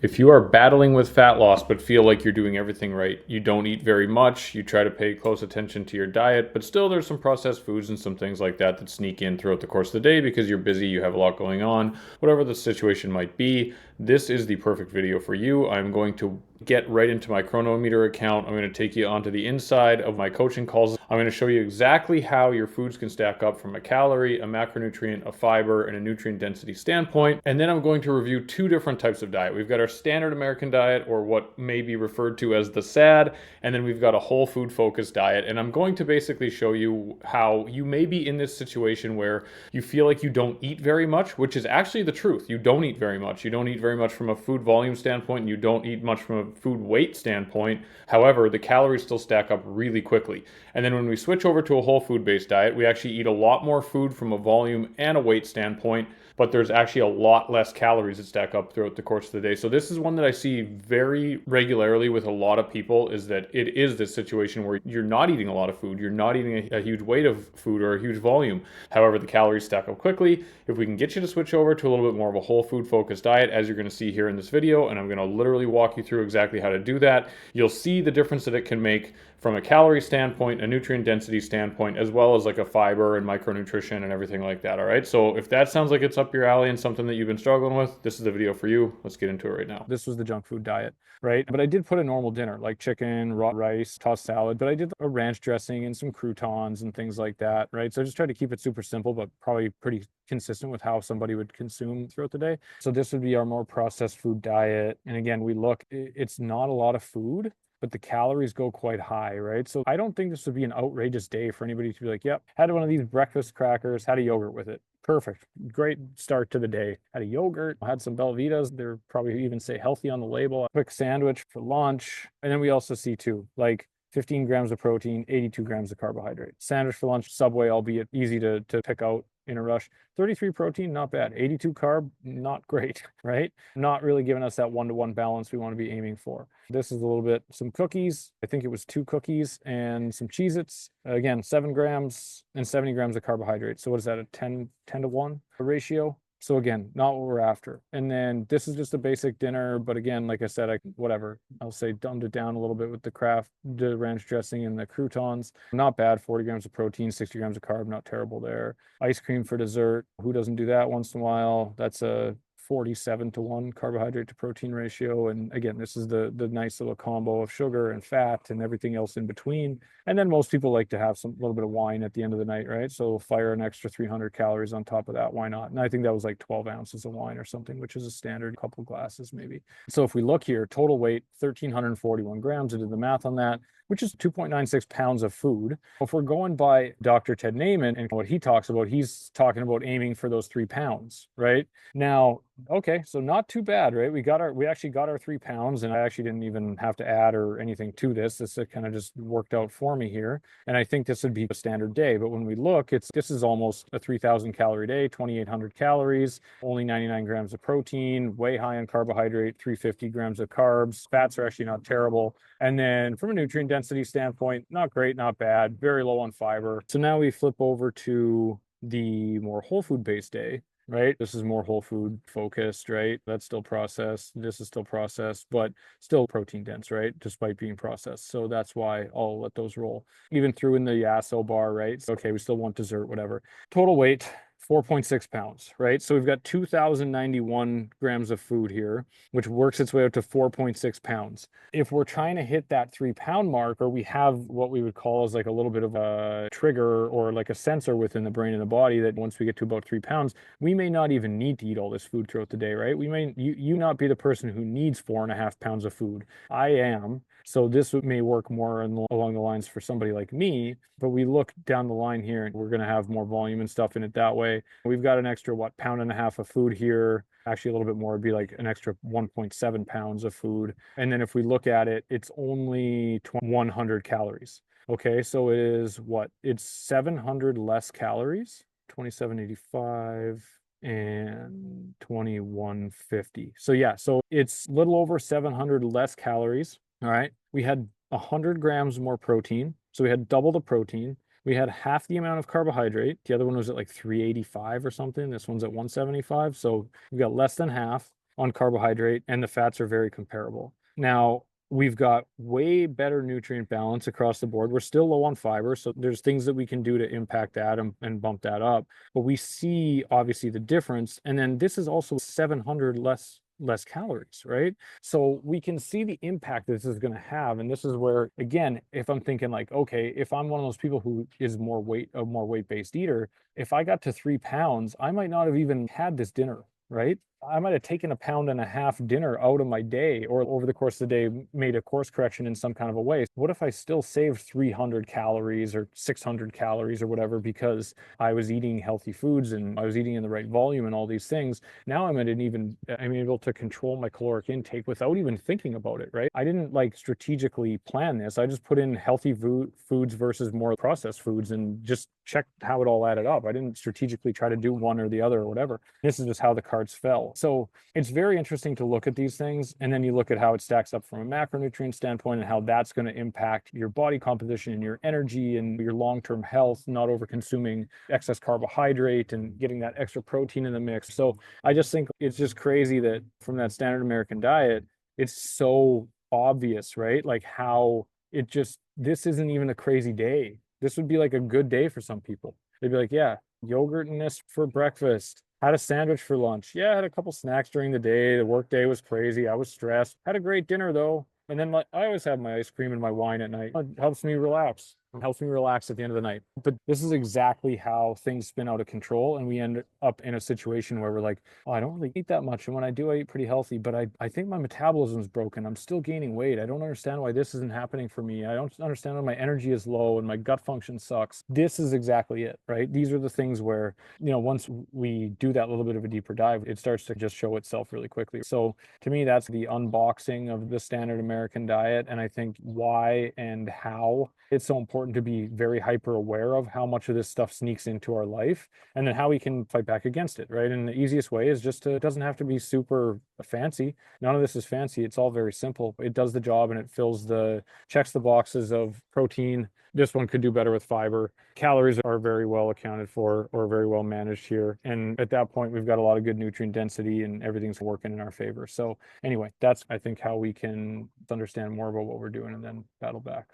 If you are battling with fat loss but feel like you're doing everything right, you don't eat very much, you try to pay close attention to your diet, but still there's some processed foods and some things like that that sneak in throughout the course of the day because you're busy, you have a lot going on, whatever the situation might be, this is the perfect video for you. I'm going to get right into my chronometer account. I'm going to take you onto the inside of my coaching calls. I'm going to show you exactly how your foods can stack up from a calorie, a macronutrient, a fiber, and a nutrient density standpoint. And then I'm going to review two different types of diet. We've got our standard American diet, or what may be referred to as the SAD, and then we've got a whole food focused diet. And I'm going to basically show you how you may be in this situation where you feel like you don't eat very much, which is actually the truth. You don't eat very much. You don't eat very much from a food volume standpoint, and you don't eat much from a food weight standpoint. However, the calories still stack up really quickly. And then when we switch over to a whole food based diet, we actually eat a lot more food from a volume and a weight standpoint, but there's actually a lot less calories that stack up throughout the course of the day. So this is one that I see very regularly with a lot of people, is that it is this situation where you're not eating a lot of food, you're not eating a huge weight of food or a huge volume. However, the calories stack up quickly. If we can get you to switch over to a little bit more of a whole food focused diet, as you're going to see here in this video, and I'm going to literally walk you through exactly how to do that, you'll see the difference that it can make from a calorie standpoint, a nutrient density standpoint, as well as like a fiber and micronutrition and everything like that. All right. So if that sounds like it's up your alley and something that you've been struggling with, this is the video for you. Let's get into it right now. This was the junk food diet, right? But I did put a normal dinner like chicken, raw rice, tossed salad, but I did a ranch dressing and some croutons and things like that, right? So I just tried to keep it super simple, but probably pretty consistent with how somebody would consume throughout the day. So this would be our more processed food diet. And again, we look, it's not a lot of food, but the calories go quite high, right? So I don't think this would be an outrageous day for anybody to be like, yep, had one of these breakfast crackers, had a yogurt with it. Perfect. Great start to the day. Had a yogurt, had some Belvitas. They're probably even say healthy on the label. A quick sandwich for lunch. And then we also see too, like 15 grams of protein, 82 grams of carbohydrate. Sandwich for lunch, Subway, albeit easy to pick out in a rush. 33 protein, not bad. 82 carb, not great, right? Not really giving us that 1-to-1 balance we want to be aiming for. This is a little bit, some cookies. I think it was 2 cookies and some Cheez-Its. Again, 7 grams and 70 grams of carbohydrates. So what is that, a 10-to-1 ratio? So again, not what we're after. And then this is just a basic dinner, but again, like I said, whatever. I'll say dumbed it down a little bit with the ranch dressing and the croutons. Not bad, 40 grams of protein, 60 grams of carb, not terrible there. Ice cream for dessert. Who doesn't do that once in a while? That's a 47-to-1 carbohydrate to protein ratio. And again, this is the nice little combo of sugar and fat and everything else in between. And then most people like to have some little bit of wine at the end of the night, right? So fire an extra 300 calories on top of that. Why not? And I think that was like 12 ounces of wine or something, which is a standard couple glasses maybe. So if we look here, total weight, 1,341 grams. I did the math on that, which is 2.96 pounds of food. If we're going by Dr. Ted Naiman and what he talks about, he's talking about aiming for those 3 pounds, right? Now, okay, so not too bad, right? We actually got our 3 pounds, and I actually didn't even have to add or anything to this. This kind of just worked out for me here. And I think this would be a standard day. But when we look, this is almost a 3,000 calorie day, 2,800 calories, only 99 grams of protein, way high on carbohydrate, 350 grams of carbs. Fats are actually not terrible. And then from a nutrient density standpoint, not great, not bad, very low on fiber. So now we flip over to the more whole food based day, right? This is more whole food focused, right? That's still processed. This is still processed, but still protein dense, right? Despite being processed. So that's why I'll let those roll. Even through in the Yasso bar, right? So, okay, we still want dessert, whatever. Total weight, 4.6 pounds, right? So we've got 2,091 grams of food here, which works its way out to 4.6 pounds. If we're trying to hit that 3-pound mark, or we have what we would call as like a little bit of a trigger or like a sensor within the brain and the body that once we get to about 3 pounds, we may not even need to eat all this food throughout the day, right? You not be the person who needs 4.5 pounds of food. I am. So this may work more along the lines for somebody like me, but we look down the line here and we're going to have more volume and stuff in it that way. We've got an extra, pound and a half of food here. Actually, a little bit more would be like an extra 1.7 pounds of food. And then if we look at it, it's only 100 calories. Okay, so it is what? It's 700 less calories, 2785 and 2150. So yeah, so it's a little over 700 less calories. All right. We had 100 grams more protein. So we had double the protein. We had half the amount of carbohydrate. The other one was at like 385 or something. This one's at 175. So we got less than half. on carbohydrate, and the fats are very comparable. Now, we've got way better nutrient balance across the board. We're still low on fiber, so there's things that we can do to impact that and bump that up. But we see obviously the difference. And then this is also 700 less calories, right? So we can see the impact this is going to have. And this is where, again, if I'm thinking like, okay, if I'm one of those people who is a more weight-based eater, if I got to 3 pounds, I might not have even had this dinner, right? I might have taken a pound and a half dinner out of my day, or over the course of the day made a course correction in some kind of a way. What if I still saved 300 calories or 600 calories or whatever because I was eating healthy foods and I was eating in the right volume and all these things? Now I'm able to control my caloric intake without even thinking about it, right? I didn't like strategically plan this. I just put in healthy foods versus more processed foods and just checked how it all added up. I didn't strategically try to do one or the other or whatever. This is just how the cards fell. So it's very interesting to look at these things. And then you look at how it stacks up from a macronutrient standpoint and how that's going to impact your body composition and your energy and your long-term health, not over consuming excess carbohydrate and getting that extra protein in the mix. So I just think it's just crazy that from that standard American diet, it's so obvious, right? Like how this isn't even a crazy day. This would be like a good day for some people. They'd be like, yeah, yogurt and this for breakfast. Had a sandwich for lunch. Yeah, had a couple snacks during the day. The work day was crazy. I was stressed. Had a great dinner though. And then like I always have my ice cream and my wine at night. It helps me relax. It helps me relax at the end of the night. But this is exactly how things spin out of control. And we end up in a situation where we're like, oh, I don't really eat that much. And when I do, I eat pretty healthy, but I think my metabolism is broken. I'm still gaining weight. I don't understand why this isn't happening for me. I don't understand why my energy is low and my gut function sucks. This is exactly it, right? These are the things where, once we do that little bit of a deeper dive, it starts to just show itself really quickly. So to me, that's the unboxing of the standard American diet. And I think why and how it's so important to be very hyper aware of how much of this stuff sneaks into our life and then how we can fight back against it, right? And the easiest way is it doesn't have to be super fancy. None of this is fancy. It's all very simple. It does the job and it checks the boxes of protein. This one could do better with fiber. Calories are very well accounted for or very well managed here. And at that point, we've got a lot of good nutrient density and everything's working in our favor. So anyway, that's, I think, how we can understand more about what we're doing and then battle back.